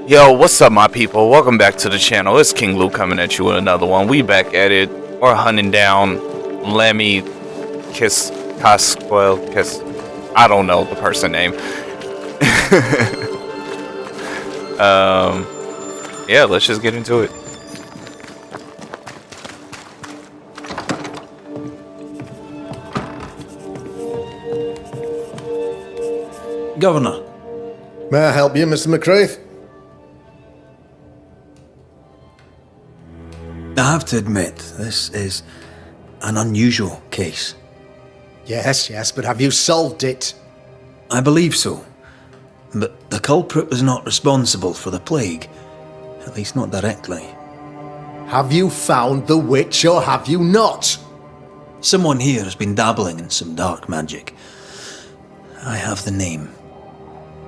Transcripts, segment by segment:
Yo, what's up, my people? Welcome back to the channel. It's King Lu coming at you with another one. We back at it. We're hunting down Lemmy Casquel. I don't know the person name. Yeah, let's just get into it. Governor. May I help you, Mr. McCraith? I have to admit, this is an unusual case. Yes, but have you solved it? I believe so. But the culprit was not responsible for the plague. At least not directly. Have you found the witch or have you not? Someone here has been dabbling in some dark magic. I have the name.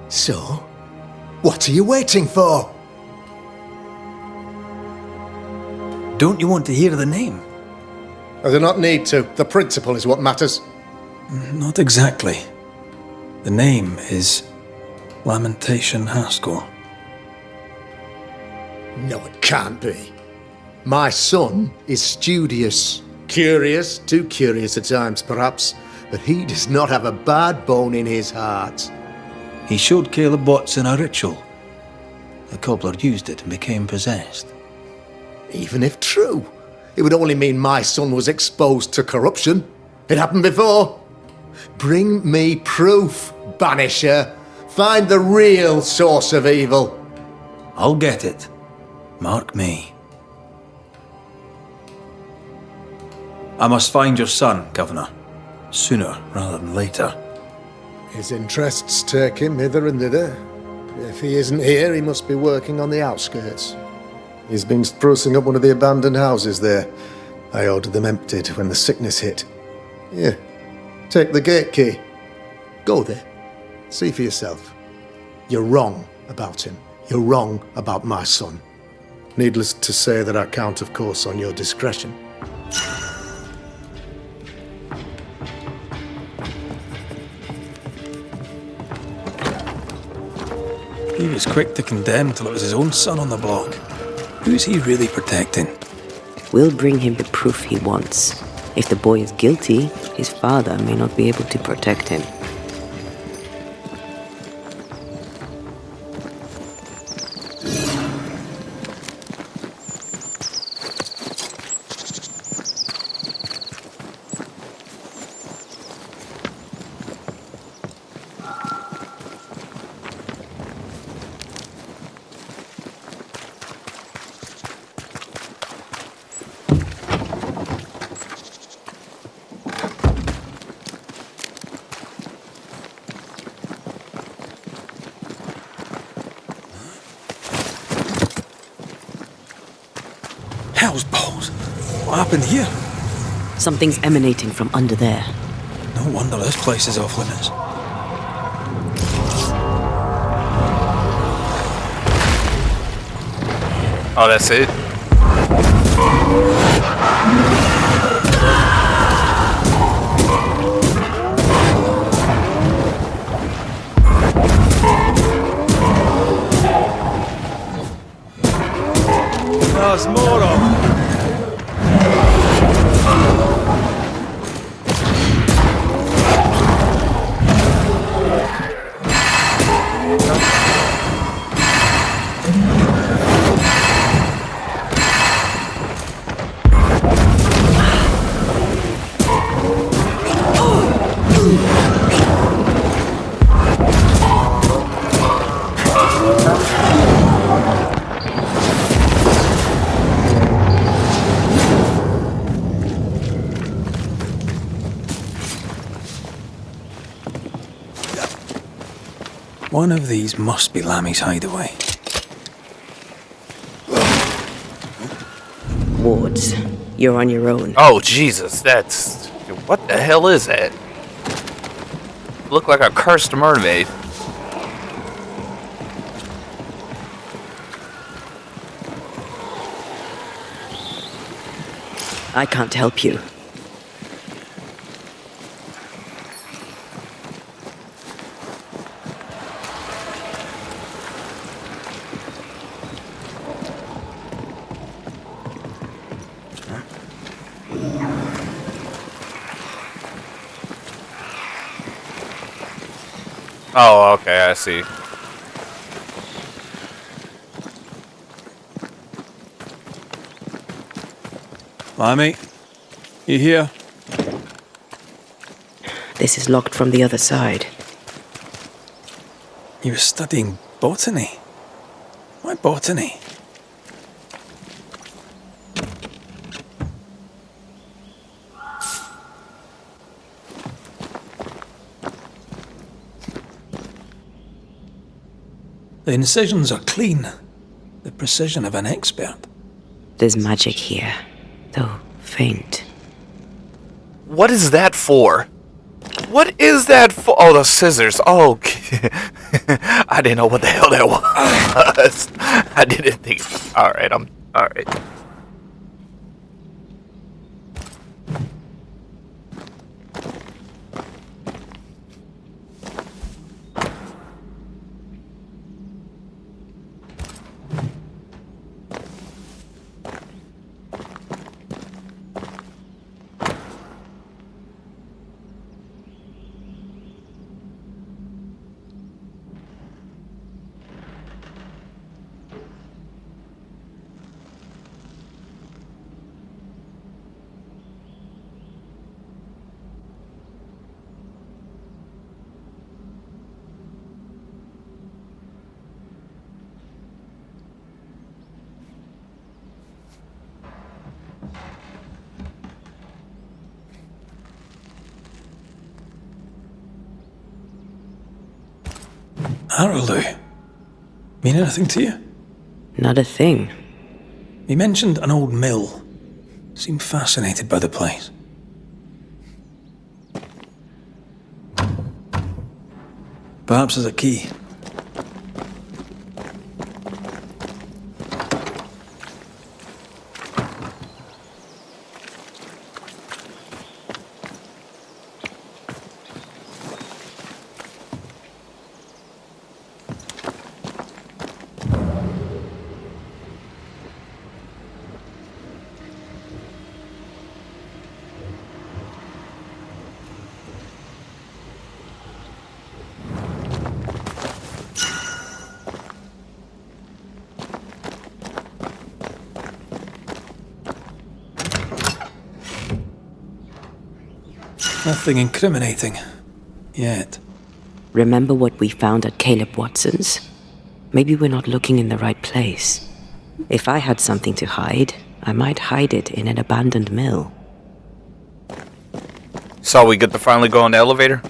So, what are you waiting for? Don't you want to hear the name? I do not need to. The principle is what matters. Not exactly. The name is Lamentation Haskell. No, it can't be. My son is studious. Curious, too curious at times perhaps, but he does not have a bad bone in his heart. He showed Caleb Watson a ritual. The cobbler used it and became possessed. Even if true, it would only mean my son was exposed to corruption. It happened before. Bring me proof, Banisher. Find the real source of evil. I'll get it. Mark me. I must find your son, Governor. Sooner rather than later. His interests take him hither and thither. If he isn't here, he must be working on the outskirts. He's been sprucing up one of the abandoned houses there. I ordered them emptied when the sickness hit. Here, take the gate key. Go there. See for yourself. You're wrong about him. You're wrong about my son. Needless to say that I count, of course, on your discretion. He was quick to condemn till it was his own son on the block. Who's he really protecting? We'll bring him the proof he wants. If the boy is guilty, his father may not be able to protect him. Hell's balls! What happened here? Something's emanating from under there. No wonder this place is off limits. Oh, that's it? There's more of them. One of these must be Lammy's hideaway. Wards, you're on your own. Oh, Jesus, that's... What the hell is that? Look like a cursed mermaid. I can't help you. Oh, okay, I see. Lammy, you here? This is locked from the other side. You were studying botany? Why botany? The incisions are clean. The precision of an expert. There's magic here, though faint. What is that for? What is that for? Oh, the scissors. Oh, okay. I didn't know what the hell that was. I didn't think. All right, all right. Harrowloo. Mean anything to you? Not a thing. He mentioned an old mill. Seemed fascinated by the place. Perhaps there's a key. Nothing incriminating. Yet. Remember what we found at Caleb Watson's? Maybe we're not looking in the right place. If I had something to hide, I might hide it in an abandoned mill. So we get to finally go on the elevator?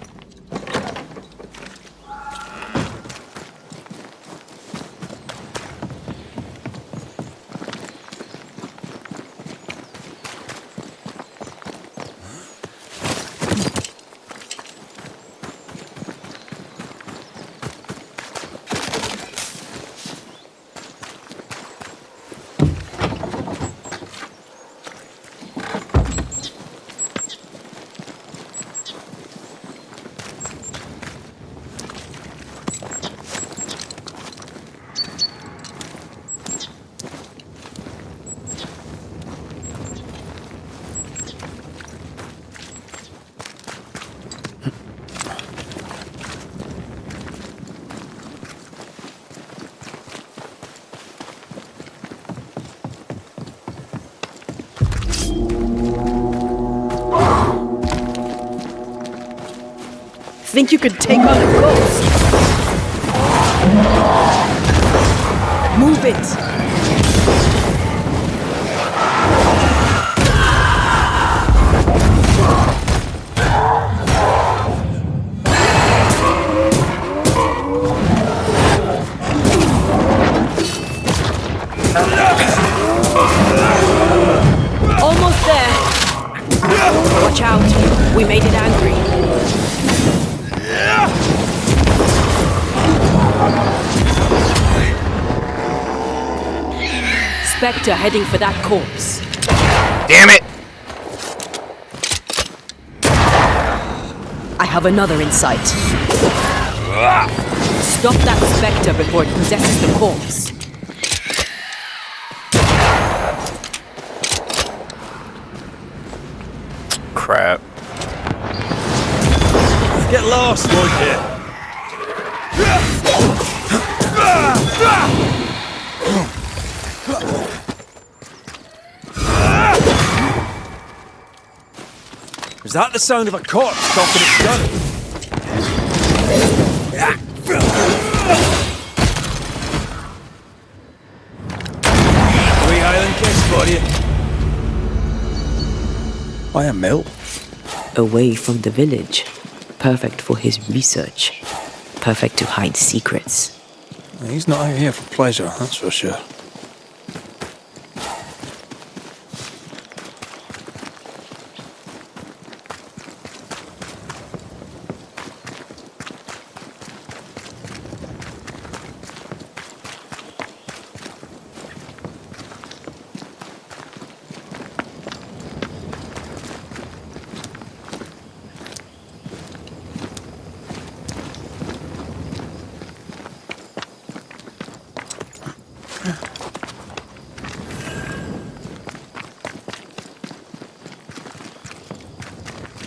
Think you could take on a ghost? Move it! Almost there! Watch out, we made it angry. Spectre heading for that corpse. Damn it! I have another in sight. Stop that spectre before it possesses the corpse. Crap. Get lost, won't you? that the sound of a corpse cocking its gun? Wee Highland kiss for you. Why a mill? Away from the village. Perfect for his research. Perfect to hide secrets. He's not out here for pleasure, that's for sure.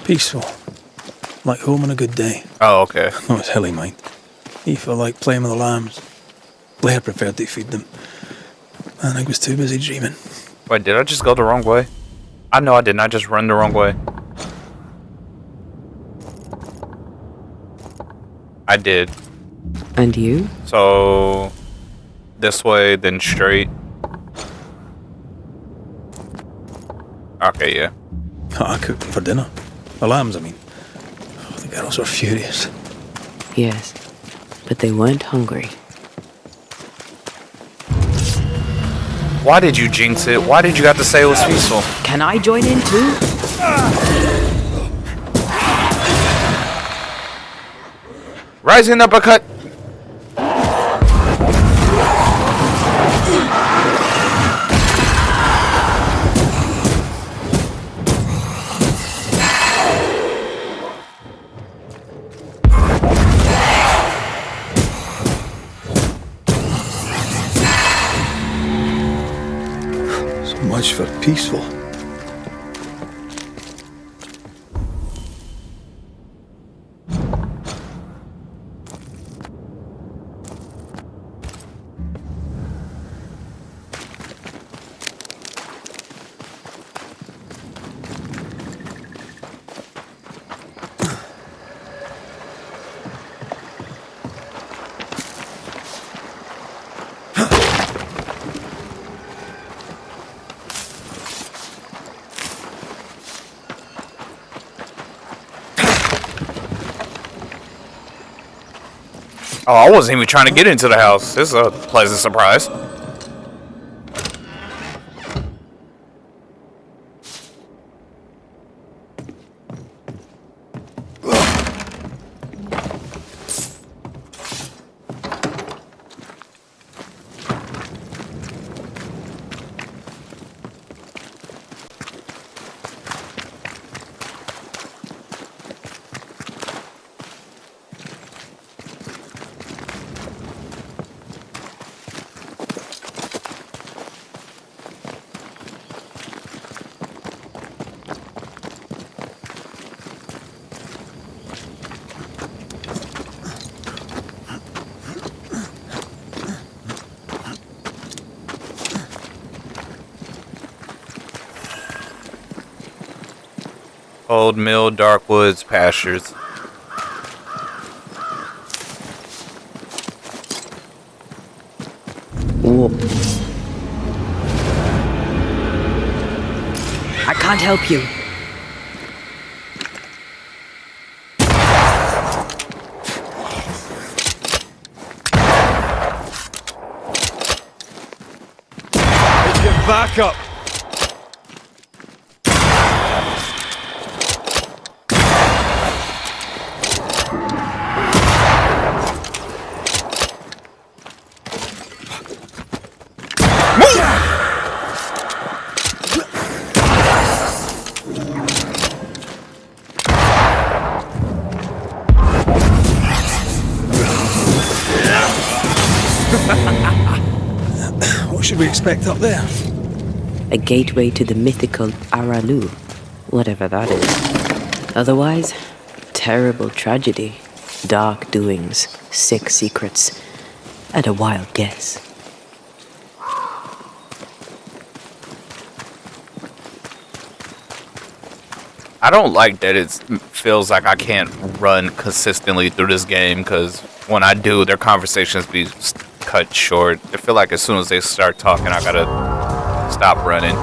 Peaceful. Like home on a good day. Oh, okay. No, it's hilly, mind. He felt like playing with the lambs. Blair preferred to feed them. And I was too busy dreaming. Wait, did I just go the wrong way? I know I did not just run the wrong way. I did. And you? So, this way, then straight. Okay, yeah. I cooked them for dinner. The lambs, I mean. Oh, the girls were furious. Yes. But they weren't hungry. Why did you jinx it? Why did you have to say it was peaceful? Can I join in too? Rising uppercut! So much for peaceful. Oh, I wasn't even trying to get into the house. This is a pleasant surprise. Old mill, dark woods, pastures. Whoa. I can't help you. Get back up! What should we expect up there? A gateway to the mythical Aralu, whatever that is. Otherwise, terrible tragedy, dark doings, sick secrets, and a wild guess. I don't like that it feels like I can't run consistently through this game, because when I do, their conversations be cut short. I feel like as soon as they start talking, I gotta stop running.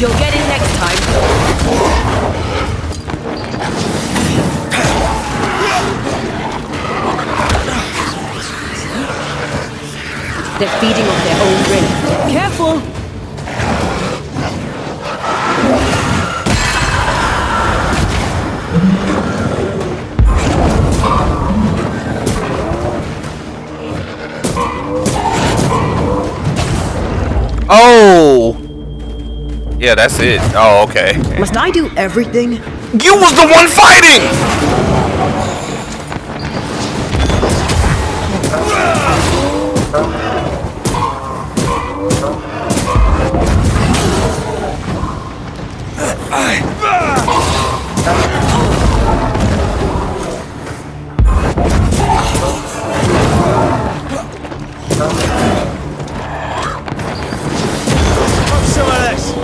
You'll get it next time. They're feeding off their own drink. Careful! Oh! Yeah, that's it. Oh, okay. Must I do everything? You was the one fighting! Some of this.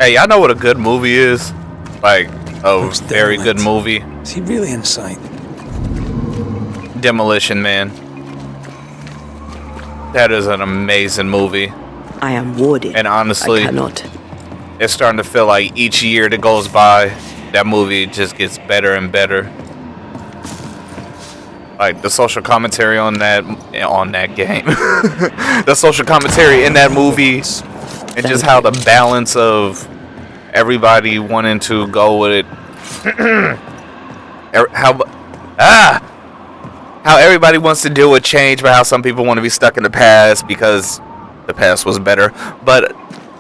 Hey, y'all know what a good movie is? Like, a Looks very good derelict. movie. Is he really in sight? Demolition Man. That is an amazing movie. I am warded. And honestly, I cannot. it's starting to feel like each year that goes by, that movie just gets better and better. Like the social commentary on that game, the social commentary in that movie, and just how the balance of everybody wanting to go with it, how everybody wants to deal with change, but how some people want to be stuck in the past because the past was better. But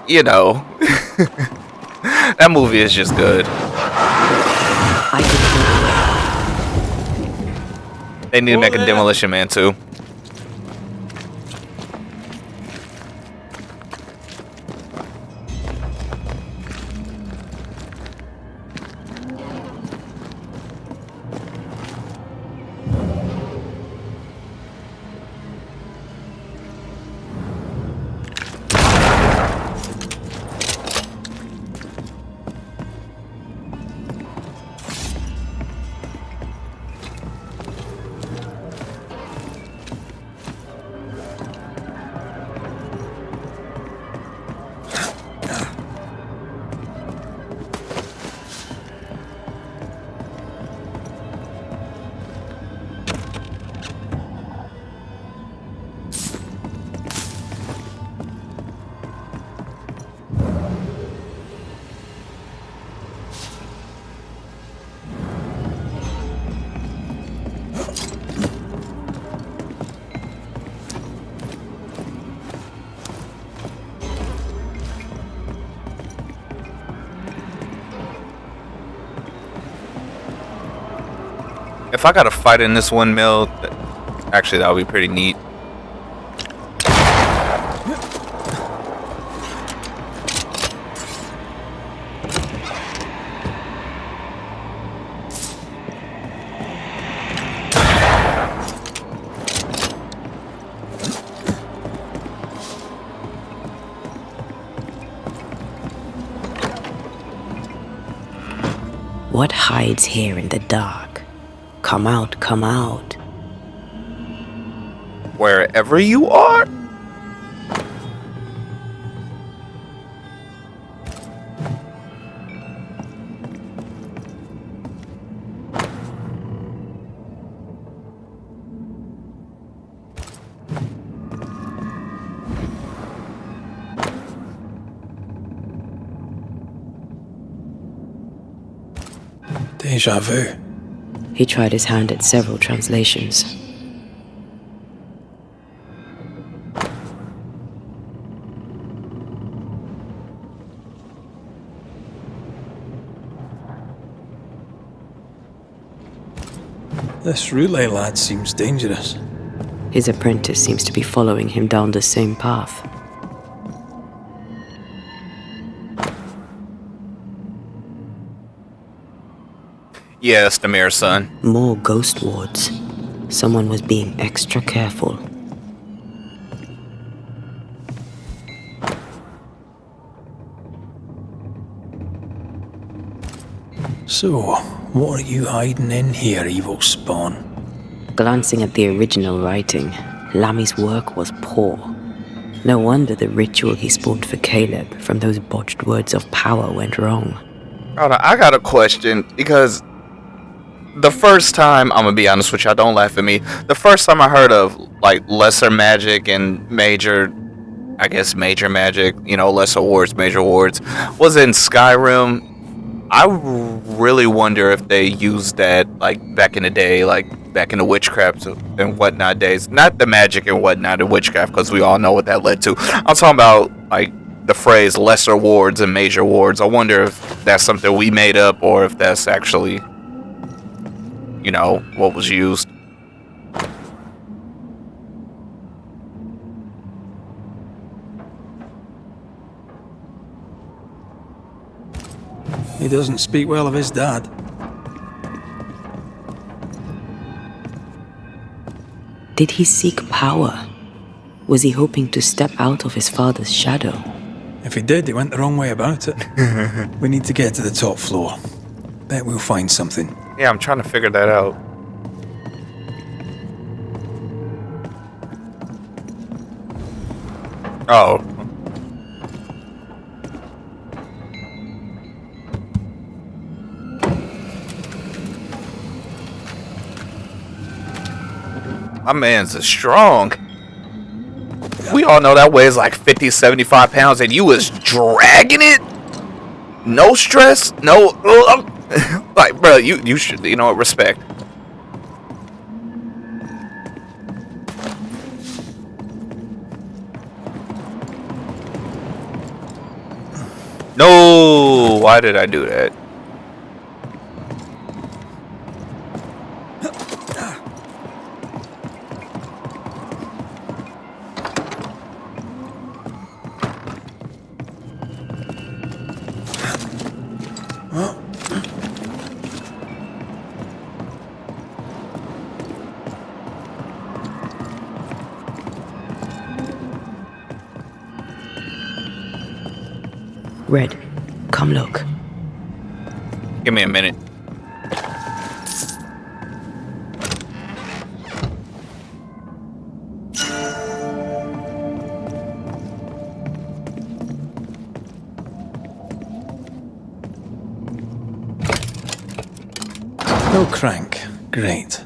you know, that movie is just good. I can They need to make a Demolition Man too. If I got to fight in this windmill, actually that would be pretty neat. What hides here in the dark? Come out, come out. Wherever you are? Deja vu. He tried his hand at several translations. This relay lad seems dangerous. His apprentice seems to be following him down the same path. Yes, the mayor's son. More ghost wards. Someone was being extra careful. So, what are you hiding in here, evil spawn? Glancing at the original writing, Lammy's work was poor. No wonder the ritual he spawned for Caleb from those botched words of power went wrong. Hold on, I got a question, because the first time, I'm gonna be honest with y'all, don't laugh at me. The first time I heard of like lesser magic and major, I guess major magic, you know, lesser wards, major wards, was in Skyrim. I really wonder if they used that like back in the day, like back in the witchcraft and whatnot days. Not the magic and whatnot in witchcraft, because we all know what that led to. I'm talking about like the phrase lesser wards and major wards. I wonder if that's something we made up or if that's actually, you know, what was used. He doesn't speak well of his dad. Did he seek power? Was he hoping to step out of his father's shadow? If he did, he went the wrong way about it. We need to get to the top floor. Bet we'll find something. Yeah, I'm trying to figure that out. Oh. My man's is strong. We all know that weighs like 50, 75 pounds and you was dragging it? No stress? No... like, bro, you should, you know what, respect. No! Why did I do that? Red, come look. Give me a minute. No crank. Great.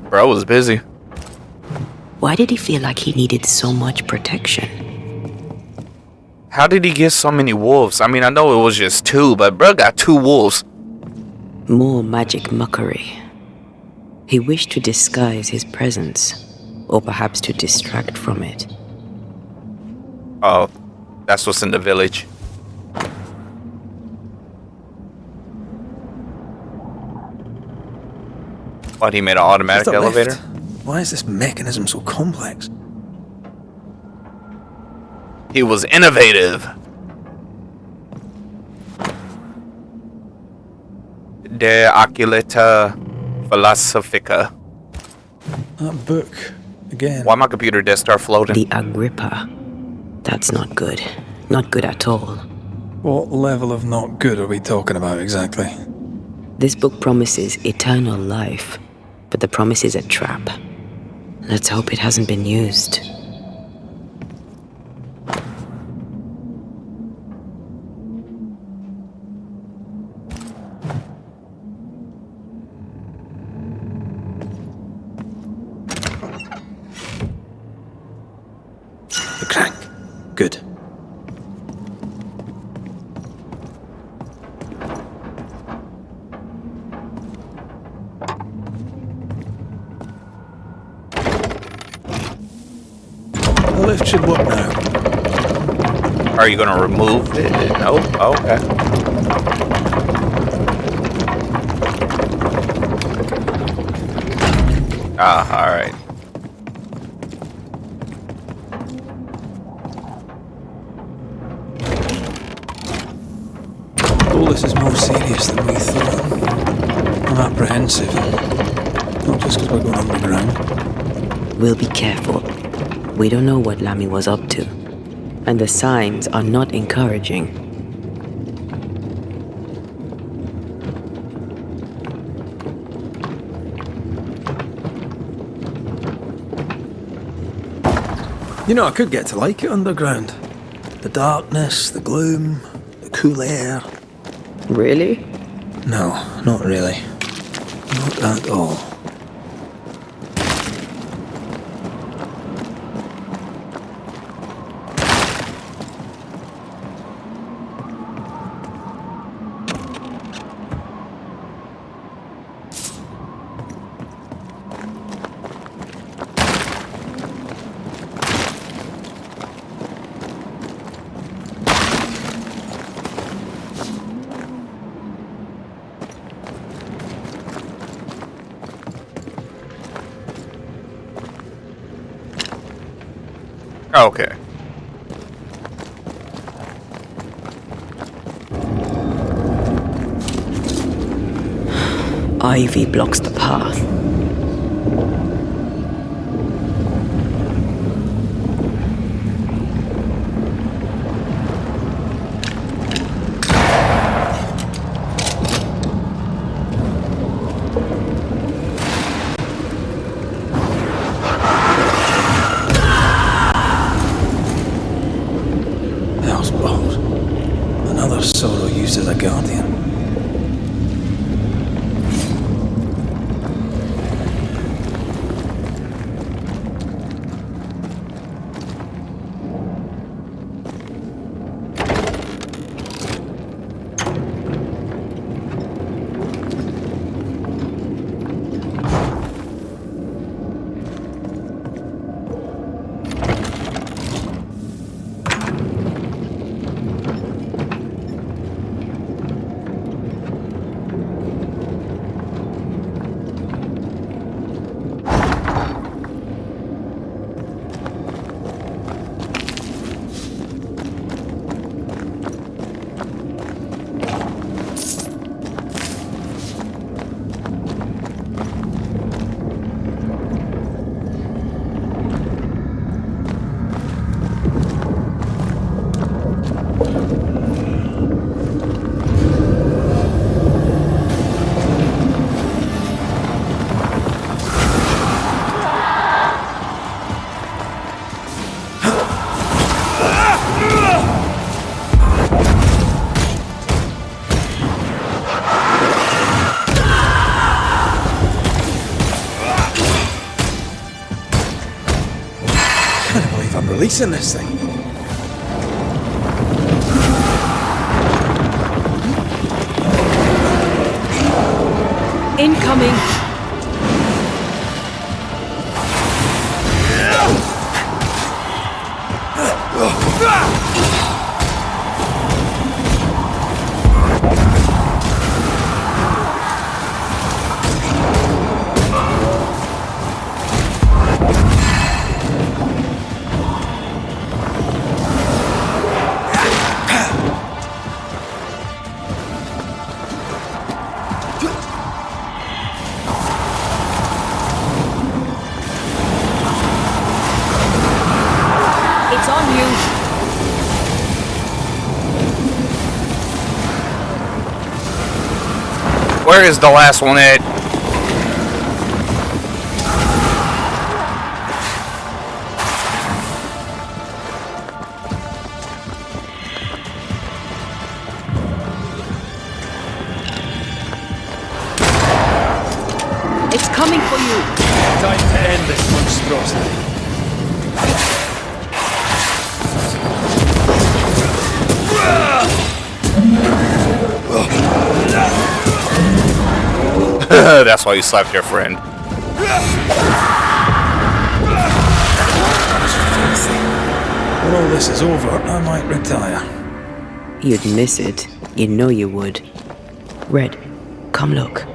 Bro was busy. Why did he feel like he needed so much protection? How did he get so many wolves? I mean, I know it was just two, but bro got 2 wolves. More magic mockery. He wished to disguise his presence, or perhaps to distract from it. Oh, that's what's in the village. What, he made an automatic Just a elevator? lift. Why is this mechanism so complex? He was innovative. De Oculata Philosophica. That book. Again. Why my computer disk start floating? The Agrippa. That's not good. Not good at all. What level of not good are we talking about exactly? This book promises eternal life, but the promise is a trap. Let's hope it hasn't been used. The crank. Good. The lift should work now. Are you gonna remove it? No? Oh, okay. Ah, alright. All this is more serious than we thought. I'm apprehensive. Not just because we're going underground. We'll be careful. We don't know what Lammy was up to, and the signs are not encouraging. You know, I could get to like it underground. The darkness, the gloom, the cool air. Really? No, not really. Not at all. Okay. Ivy blocks the path. Hell's balls. Another sorrow used as a guardian. I'm releasing this thing. Incoming! It's on you. Where is the last one at? It's coming for you. Time to end this monstrosity. That's why you slapped your friend. When all this is over, I might retire. You'd miss it. You know you would. Red, come look.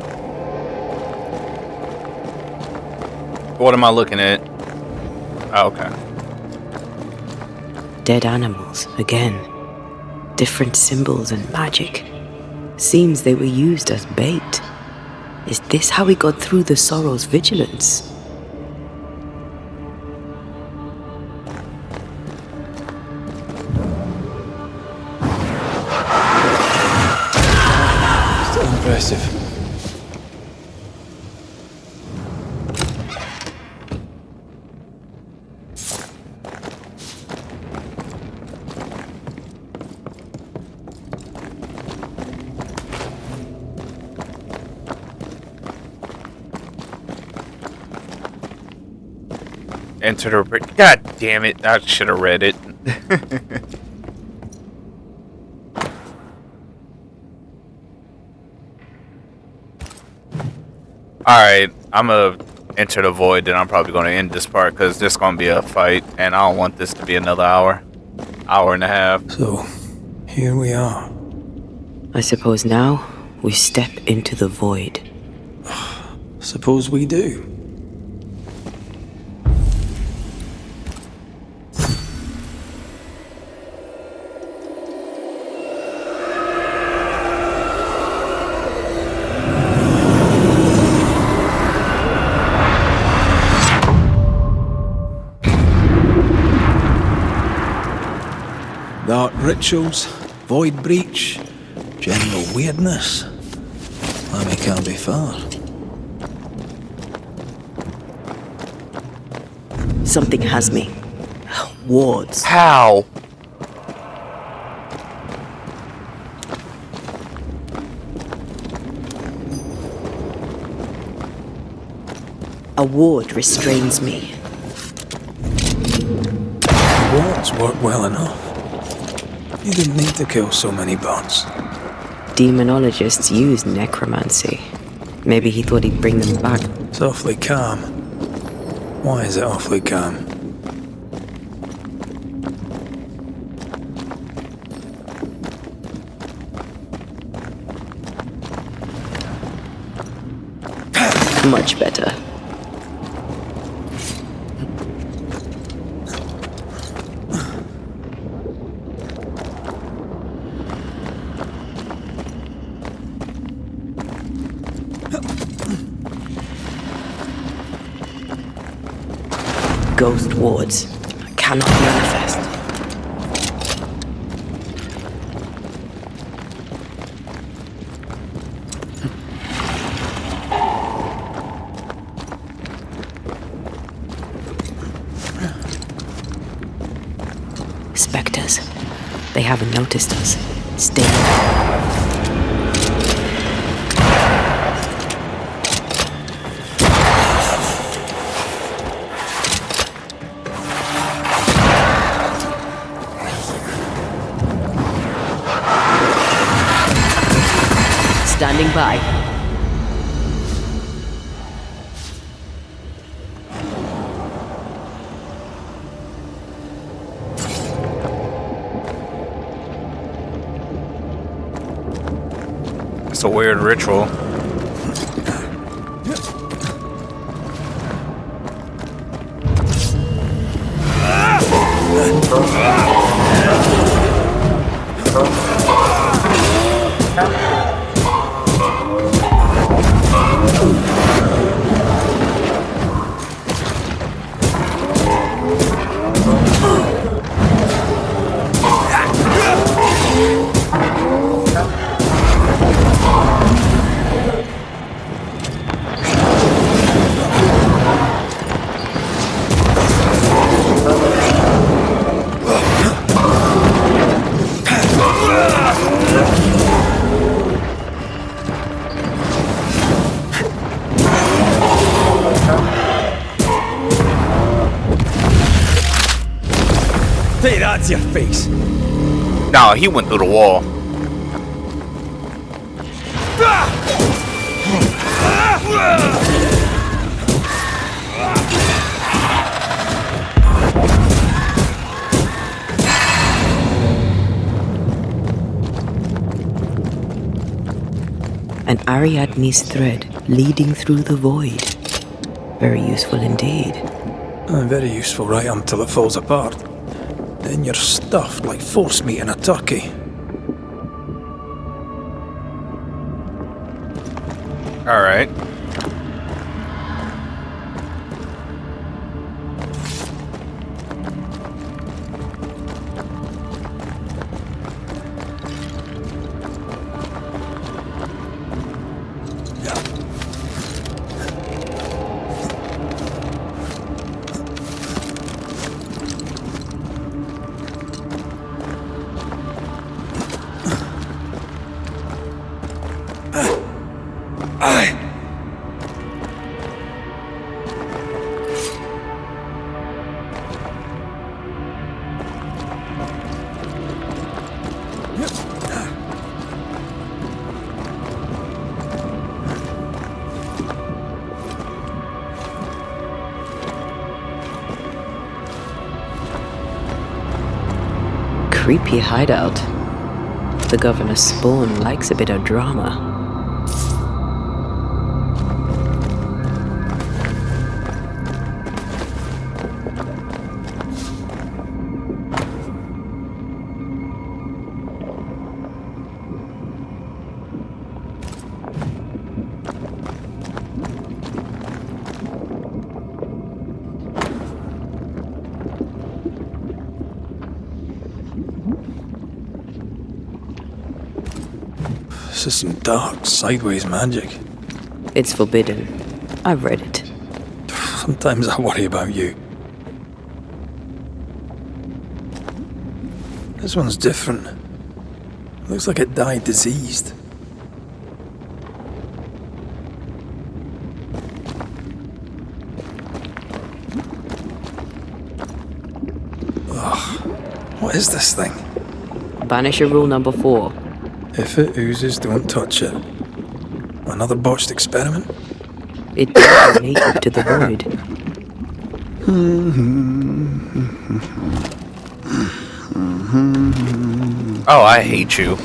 What am I looking at? Oh, okay. Dead animals, again. Different symbols and magic. Seems they were used as bait. Is this how we got through the Sorrow's vigilance? Still impressive. Enter the bridge. God damn it! I should have read it. Alright, I'm gonna enter the void, then I'm probably gonna end this part because there's gonna be a fight, and I don't want this to be another hour and a half. So, here we are. I suppose now we step into the void. Suppose we do. Dark rituals, void breach, general weirdness. Lammy can't be far. Something has me. Wards. How? A ward restrains me. Wards work well enough. You didn't need to kill so many bots. Demonologists use necromancy. Maybe he thought he'd bring them back. It's awfully calm. Why is it awfully calm? Much better. Ghost wards cannot manifest. Spectres. They haven't noticed us. Stay. Standing by. It's a weird ritual. That's your face. No, he went through the wall. An Ariadne's thread leading through the void. Very useful indeed. Very useful right until it falls apart. Then you're stuffed like force meat in a turkey. Alright. Creepy hideout. The governor's spawn likes a bit of drama. This is some dark, sideways magic. It's forbidden. I've read it. Sometimes I worry about you. This one's different. Looks like it died diseased. Ugh. What is this thing? Banisher rule number 4. If it oozes, don't touch it. Another botched experiment? It is native to the void. Oh, I hate you.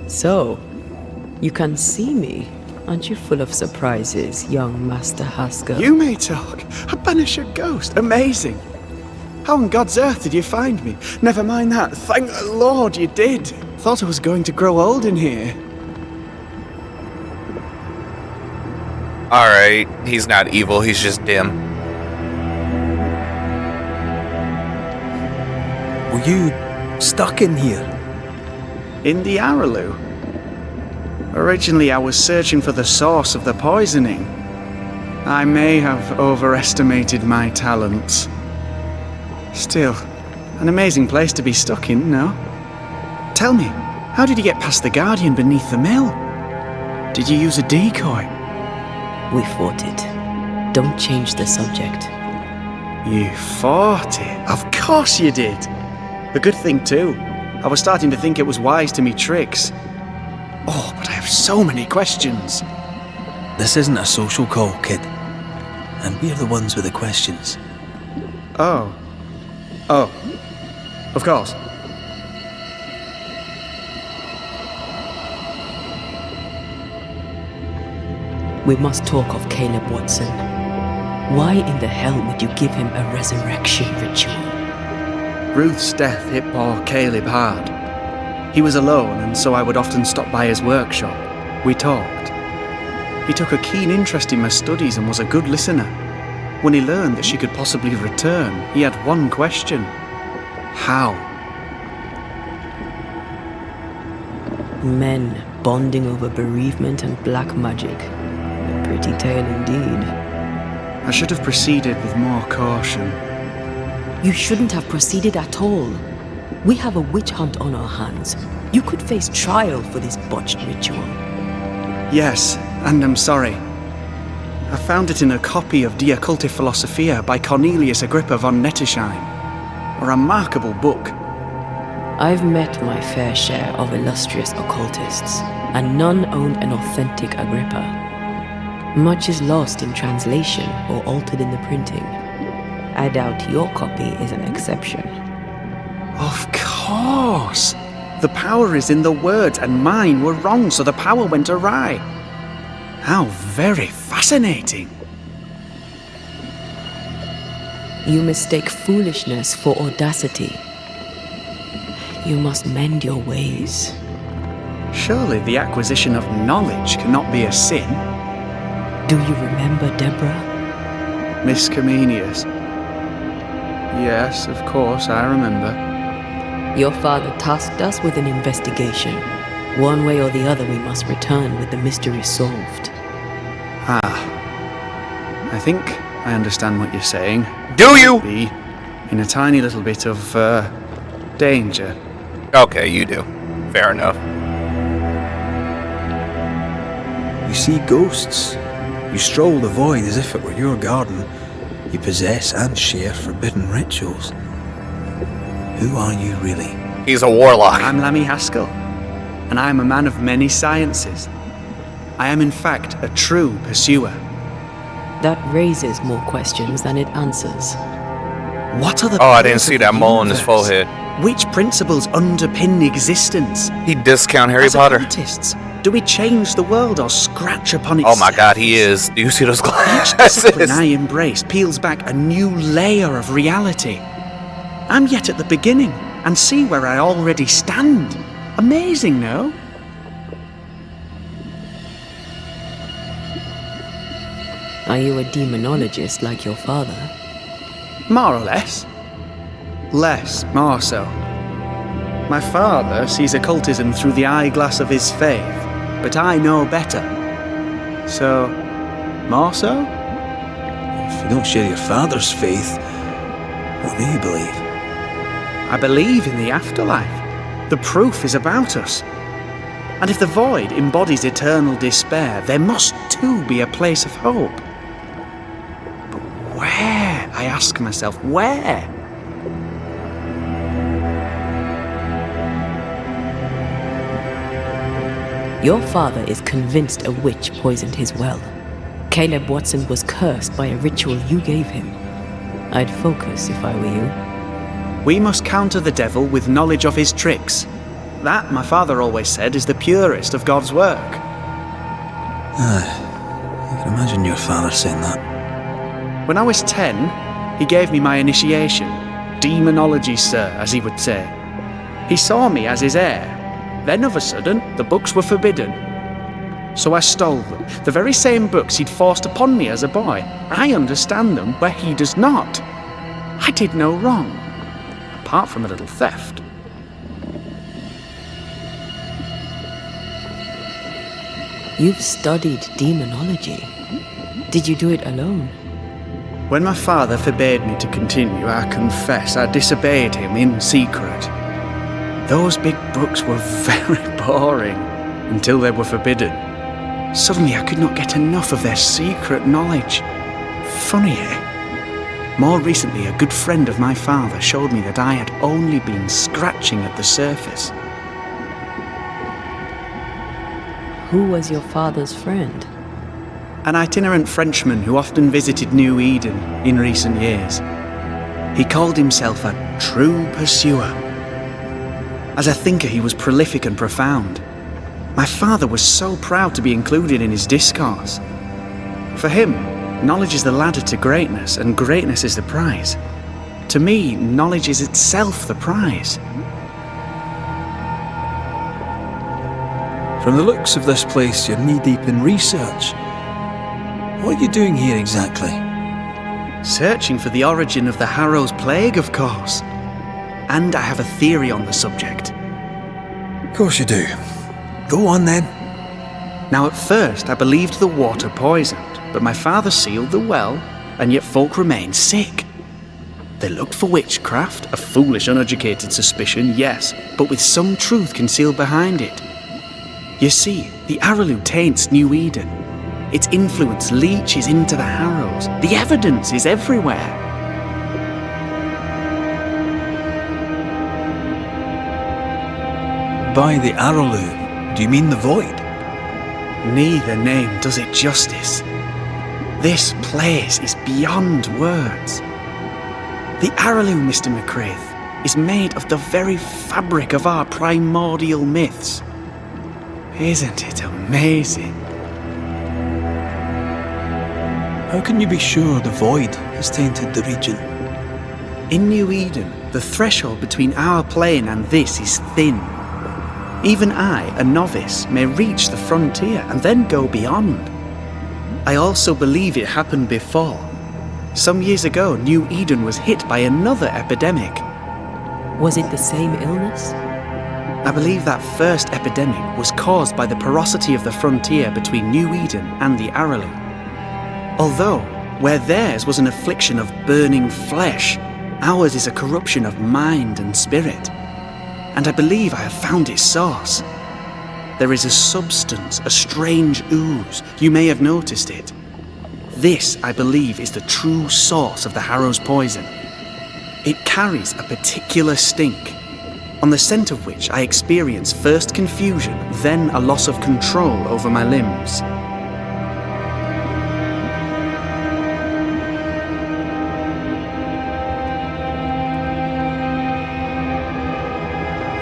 So, you can see me. Aren't you full of surprises, young Master Haskell? You may talk. A Banisher ghost. Amazing. How on God's earth did you find me? Never mind that. Thank the Lord you did. Thought I was going to grow old in here. Alright, he's not evil, he's just dim. Were you stuck in here? In the Araloo. Originally, I was searching for the source of the poisoning. I may have overestimated my talents. Still, an amazing place to be stuck in, no? Tell me, how did you get past the Guardian beneath the mill? Did you use a decoy? We fought it. Don't change the subject. You fought it? Of course you did! A good thing too. I was starting to think it was wise to me tricks. Oh, but I have so many questions. This isn't a social call, kid. And we're the ones with the questions. Oh. Oh. Of course. We must talk of Caleb Watson. Why in the hell would you give him a resurrection ritual? Ruth's death hit poor Caleb hard. He was alone, and so I would often stop by his workshop. We talked. He took a keen interest in my studies and was a good listener. When he learned that she could possibly return, he had one question. How? Men bonding over bereavement and black magic. A pretty tale indeed. I should have proceeded with more caution. You shouldn't have proceeded at all. We have a witch hunt on our hands. You could face trial for this botched ritual. Yes, and I'm sorry. I found it in a copy of De Occulte Philosophia by Cornelius Agrippa von Nettesheim. A remarkable book. I've met my fair share of illustrious occultists, and none owned an authentic Agrippa. Much is lost in translation or altered in the printing. I doubt your copy is an exception. Of course! The power is in the words, and mine were wrong, so the power went awry. How very fascinating! You mistake foolishness for audacity. You must mend your ways. Surely the acquisition of knowledge cannot be a sin. Do you remember Deborah? Miss Comenius. Yes, of course, I remember. Your father tasked us with an investigation. One way or the other, we must return with the mystery solved. I think I understand what you're saying. Do you? Be in a tiny little bit of, danger. Okay, you do. Fair enough. You see ghosts. You stroll the void as if it were your garden. You possess and share forbidden rituals. Who are you really? He's a warlock. I'm Lammy Haskell, and I am a man of many sciences. I am in fact a true pursuer. That raises more questions than it answers. What are the Oh, I didn't pillars see of that the mole on his universe? forehead. Which principles underpin existence? He discount Harry As Potter. occultists, do we change the world or scratch upon its Oh my god, he surface? is. Do you see those Each discipline I glasses? embrace peels back a new layer of reality. I'm yet at the beginning, and see where I already stand. Amazing, no? Are you a demonologist like your father? More or less. More so. My father sees occultism through the eyeglass of his faith, but I know better. So, more so? If you don't share your father's faith, what do you believe? I believe in the afterlife. The proof is about us. And if the void embodies eternal despair, there must too be a place of hope. But where? I ask myself, where? Your father is convinced a witch poisoned his well. Caleb Watson was cursed by a ritual you gave him. I'd focus if I were you. We must counter the devil with knowledge of his tricks. That, my father always said, is the purest of God's work. I can imagine your father saying that. When I was 10, he gave me my initiation. Demonology, sir, as he would say. He saw me as his heir. Then of a sudden, the books were forbidden. So I stole them, the very same books he'd forced upon me as a boy. I understand them where he does not. I did no wrong, apart from a little theft. You've studied demonology. Did you do it alone? When my father forbade me to continue, I confess I disobeyed him in secret. Those big books were very boring until they were forbidden. Suddenly I could not get enough of their secret knowledge. Funny, eh? More recently, a good friend of my father showed me that I had only been scratching at the surface. Who was your father's friend? An itinerant Frenchman who often visited New Eden in recent years. He called himself a true pursuer. As a thinker, he was prolific and profound. My father was so proud to be included in his discourse. For him, knowledge is the ladder to greatness, and greatness is the prize. To me, knowledge is itself the prize. From the looks of this place, you're knee-deep in research. What are you doing here exactly? Searching for the origin of the Harrow's Plague, of course. And I have a theory on the subject. Of course you do. Go on then. Now at first I believed the water poisoned, but my father sealed the well, and yet folk remained sick. They looked for witchcraft, a foolish uneducated suspicion, yes, but with some truth concealed behind it. You see, the Araloo taints New Eden. Its influence leaches into the Harrows. The evidence is everywhere. By the Araloo, do you mean the Void? Neither name does it justice. This place is beyond words. The Araloo, Mr. McCraith, is made of the very fabric of our primordial myths. Isn't it amazing? How can you be sure the Void has tainted the region? In New Eden, the threshold between our plane and this is thin. Even I, a novice, may reach the frontier and then go beyond. I also believe it happened before. Some years ago, New Eden was hit by another epidemic. Was it the same illness? I believe that first epidemic was caused by the porosity of the frontier between New Eden and the Araloo. Although, where theirs was an affliction of burning flesh, ours is a corruption of mind and spirit. And I believe I have found its source. There is a substance, a strange ooze. You may have noticed it. This, I believe, is the true source of the Harrow's poison. It carries a particular stink, on the scent of which I experience first confusion, then a loss of control over my limbs.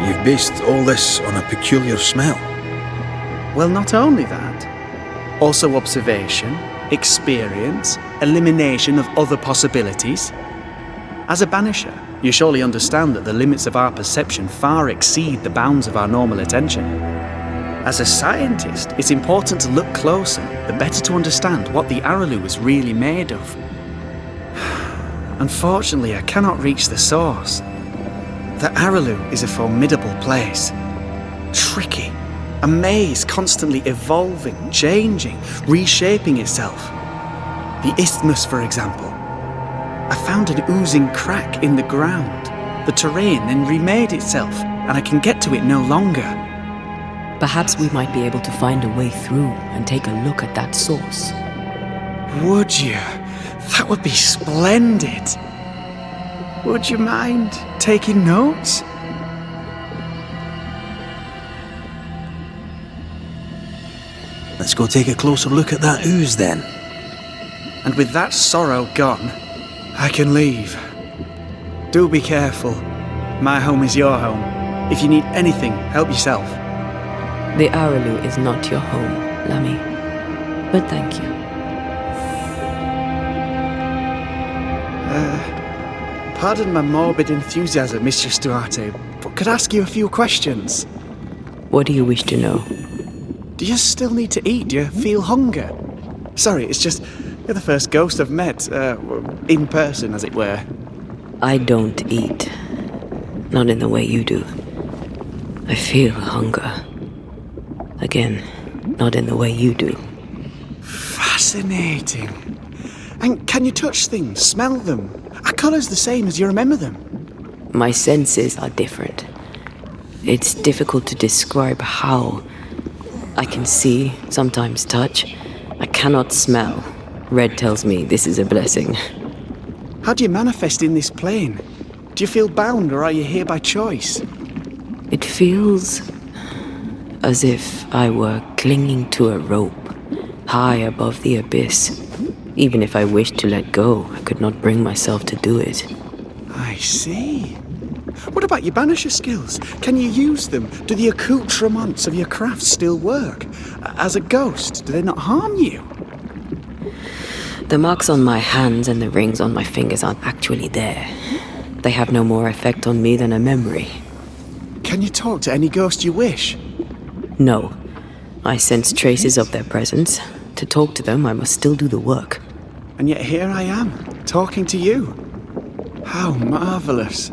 You've based all this on a peculiar smell. Well, not only that, also observation, experience, elimination of other possibilities. As a Banisher, you surely understand that the limits of our perception far exceed the bounds of our normal attention. As a scientist, it's important to look closer, the better to understand what the Araloo is really made of. Unfortunately, I cannot reach the source. The Araloo is a formidable place. Tricky. A maze constantly evolving, changing, reshaping itself. The isthmus, for example. I found an oozing crack in the ground. The terrain then remade itself, and I can get to it no longer. Perhaps we might be able to find a way through and take a look at that source. Would you? That would be splendid. Would you mind taking notes? Let's go take a closer look at that ooze then. And with that sorrow gone, I can leave. Do be careful. My home is your home. If you need anything, help yourself. The Araloo is not your home, Lammy. But thank you. Pardon my morbid enthusiasm, Mistress Duarte, but could I ask you a few questions? What do you wish to know? Do you still need to eat? Do you feel hunger? Sorry, it's just, you're the first ghost I've met, in person, as it were. I don't eat. Not in the way you do. I feel hunger. Again, not in the way you do. Fascinating. And can you touch things, smell them? Are colours the same as you remember them? My senses are different. It's difficult to describe how. I can see, sometimes touch. I cannot smell. Red tells me this is a blessing. How do you manifest in this plane? Do you feel bound, or are you here by choice? It feels as if I were clinging to a rope, high above the abyss. Even if I wished to let go, I could not bring myself to do it. I see. What about your Banisher skills? Can you use them? Do the accoutrements of your craft still work? As a ghost, do they not harm you? The marks on my hands and the rings on my fingers aren't actually there. They have no more effect on me than a memory. Can you talk to any ghost you wish? No. I sense traces of their presence. To talk to them, I must still do the work. And yet here I am, talking to you. How marvellous.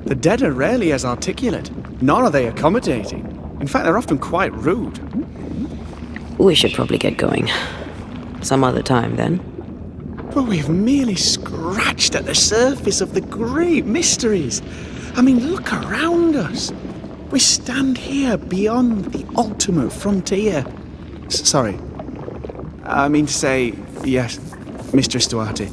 The dead are rarely as articulate, nor are they accommodating. In fact, they're often quite rude. We should probably get going. Some other time, then. But we've merely scratched at the surface of the great mysteries. I mean, look around us. We stand here beyond the ultimate frontier. Sorry. I mean to say, yes, Mistress Duarte.